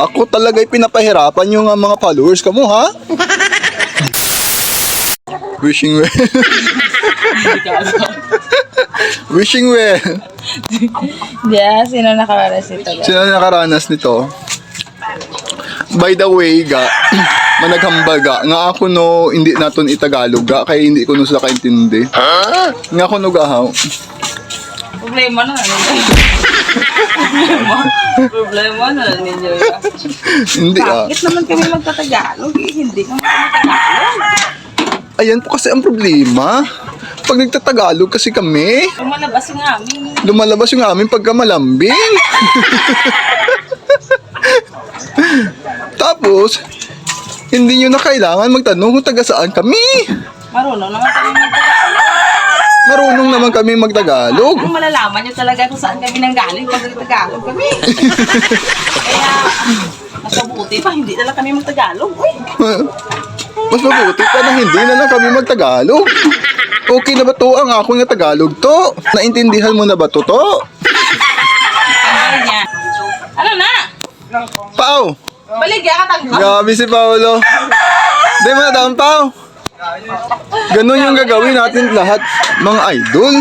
Ako talaga'y pinapahirapan yung mga followers ka mo, ha? Wishing well. Wishing well. Yeah, sino nakaranas ito? Sino nakaranas nito? By the way, ga, managhambal ga, nga ako no, hindi naton itagalog ga, kaya hindi ko no sila kaintindi. Nga ako no gahaw. Problema na ninyo. Problema na ninyo. Hindi Bakit naman kami magtatagalog? Hindi naman kami Tagalog. Ayan po kasi ang problema. Pag nagtatagalog kasi kami, Lumalabas yung aming. lumalabas yung aming pagkamalambing. Tapos, hindi nyo na kailangan magtanong kung taga saan kami. Marunong naman kami magtagalog. Marunong naman kami magtagalog. Ang malalaman nyo talaga kung saan kami nanggaling pag nagtagalog kami. Kaya, mas mabuti pa, hindi na lang kami magtagalog. Uy, Mas mabuti pa na hindi na lang kami magtagalog. Okay na ba to ang ako nga Tagalog to? Naintindihan mo na ba to? ano niya? Ano na? Pao! Baligya ka tangka. Grabe si Paolo. Di mo na daon, Pao. Ganun yung gagawin natin lahat, mga idol.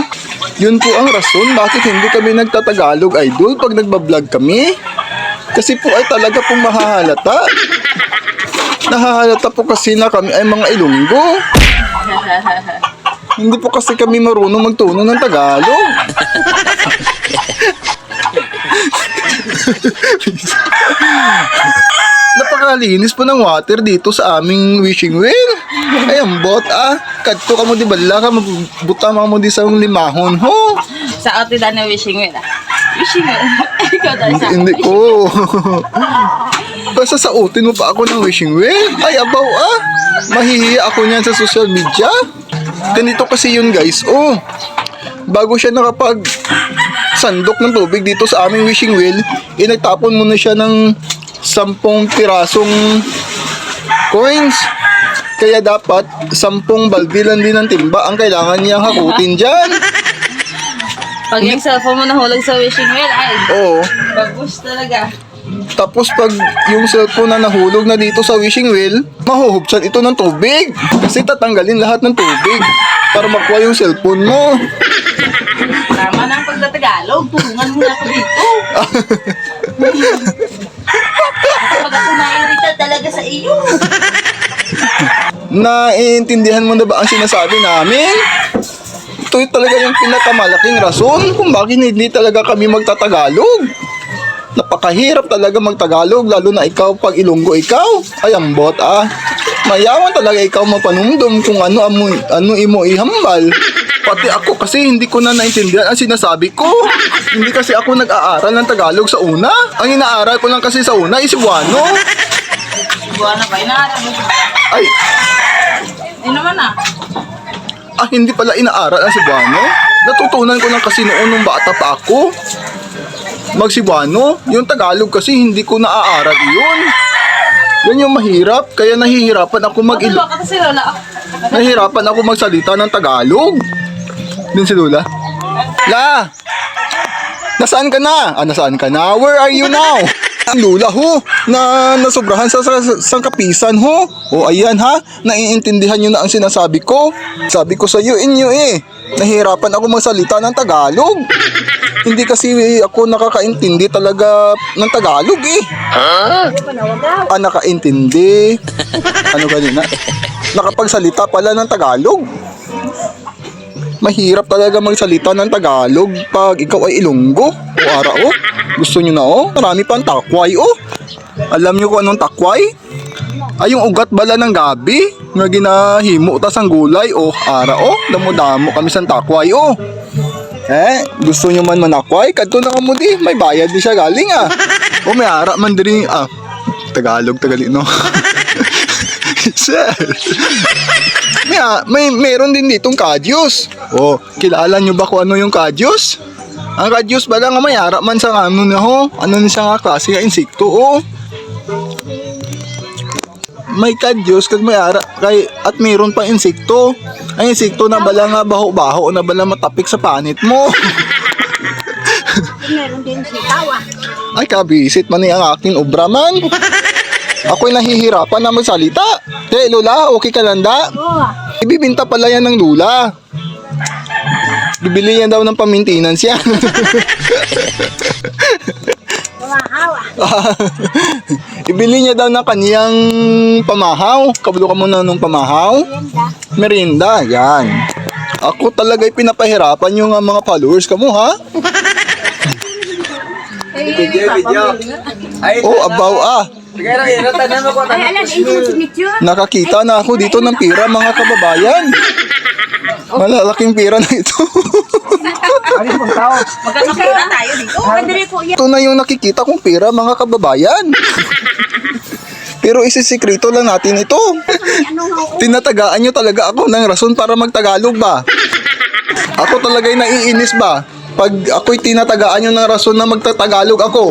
Yun po ang rason bakit hindi kami nagtatagalog, idol, pag nagbablog kami. Kasi po ay talaga pong mahahalata. Nahahalata po kasi na kami ay mga Ilonggo. Hindi po kasi kami marunong magtuno ng Tagalog. Napakalinis po ng water dito sa aming wishing well. Ay, ang bot Kadto ka mo di bala ka, mabuta mo di sa limahon ho. Sa ate na wishing well ah. Wishing well. Ikaw dahil sa Hindi ko. Basta sautin mo pa ako ng wishing well. Ay, abaw mahihiya ako niyan sa social media. Ganito kasi yun guys. Bago siya nakapag sandok ng tubig dito sa aming wishing well, nagtapon muna siya ng 10 pirasong coins. Kaya dapat 10 balde lang din ng timba ang kailangan niyang hakutin dyan. Pag yung cellphone mo nahulog sa wishing well, ay, Oo. bagus talaga. Tapos pag yung cellphone na nahulog na dito sa wishing well, mahuhubsan ito ng tubig. Kasi tatanggalin lahat ng tubig para makuha yung cellphone mo. Tama na ang pagtatagalog. Tulungan mo na ako dito. Pag ako nairita talaga sa iyo. Naiintindihan mo na ba ang sinasabi namin? Ito talaga yung pinakamalaking rason kung bakit hindi talaga kami magtatagalog. Napakahirap talaga magtagalog, lalo na ikaw pag Ilonggo ikaw. Ay, ambot Mayawan talaga ikaw mapanumdum kung ano imo ihambal. Pati ako kasi hindi ko na naintindihan ang sinasabi ko. Hindi kasi ako nag-aaral ng Tagalog sa una. Ang inaaral ko lang kasi sa una is Cebuano. Buwan na ba? Inaaral mo ba? Ay, Hindi naman ah. hindi pala inaaral ang Cebuano. Natutunan ko lang kasi noon nung bata pa ako mag-Cebuano. Yung Tagalog kasi hindi ko naaaral yun. Yan yung mahirap, kaya nahihirapan ako Matulog ka kasi lola. nahihirapan ako magsalita ng Tagalog. Din si Lola. La! Nasaan ka na? Nasaan ka na? Where are you now? Ang Lola ho, na nasobrahan sa kapisan ho. Ayan ha, naiintindihan nyo na ang sinasabi ko. Sabi ko sa iyo, inyo nahihirapan ako magsalita ng Tagalog. Hindi kasi ako nakakaintindi talaga ng Tagalog nakaintindi. Ano kanina? Nakapagsalita pala ng Tagalog. Mahirap talaga magsalita ng Tagalog pag ikaw ay Ilonggo. Gusto nyo na marami pang takway Alam nyo kung anong takway? Ay yung ugat bala ng gabi nga ginahimo tas ang gulay damo-damo kami sa takway gusto nyo man manakway? Kadto na mo di, may bayad di siya galing may ara man diri Tagalog no. Sir. Meron din ditong kadyos. Kilala nyo ba kung ano yung kadyos? Ang kadyos ba lang may ara man sa ano na ano ni siya nga klase nga insekto May kadyos kag may ara at meron pa insekto. Ang insekto na bala nga baho-baho na bala matapik sa panit mo. Meron din sitaw Ay, kabisit man ang aking obra man. Ako'y nahihirapan na magsalita. Lola, okay ka landa? Ibibinta pala yan ng Lula. Bibili yan daw ng pamintinans yan. Ibili niya daw ng kaniyang pamahaw. Kabalo ka muna nung pamahaw. Merinda, yan. Ako talaga'y pinapahirapan yung mga followers ka mo, ha? Video. Ay, Oh, abaw ah. Sige lang, yun. Tanan mo ko. Nakakita na ako dito ng pira, mga kababayan. Malalaking pira na ito. Magkakapira tayo dito. Ito na yung nakikita kong pira, mga kababayan. Pero isisikreto lang natin ito. Tinatagaan nyo talaga ako ng rason para magtagalog ba? Ako talaga'y naiinis ba? Pag ako'y tinatagaan nyo ng rason na magtatagalog ako.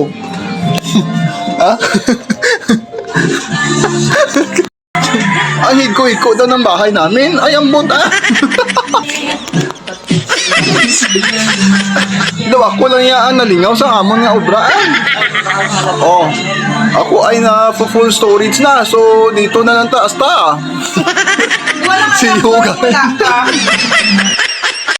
Ha? Ang higko-higko daw ng bahay namin. Ay, ambot ah. Daw ako lang yan nalingaw sa amon nga obraan. Oh, ako ay na full storage na. So, dito na lang taas ta. Wala nga Si lang, Yoga. wala ka.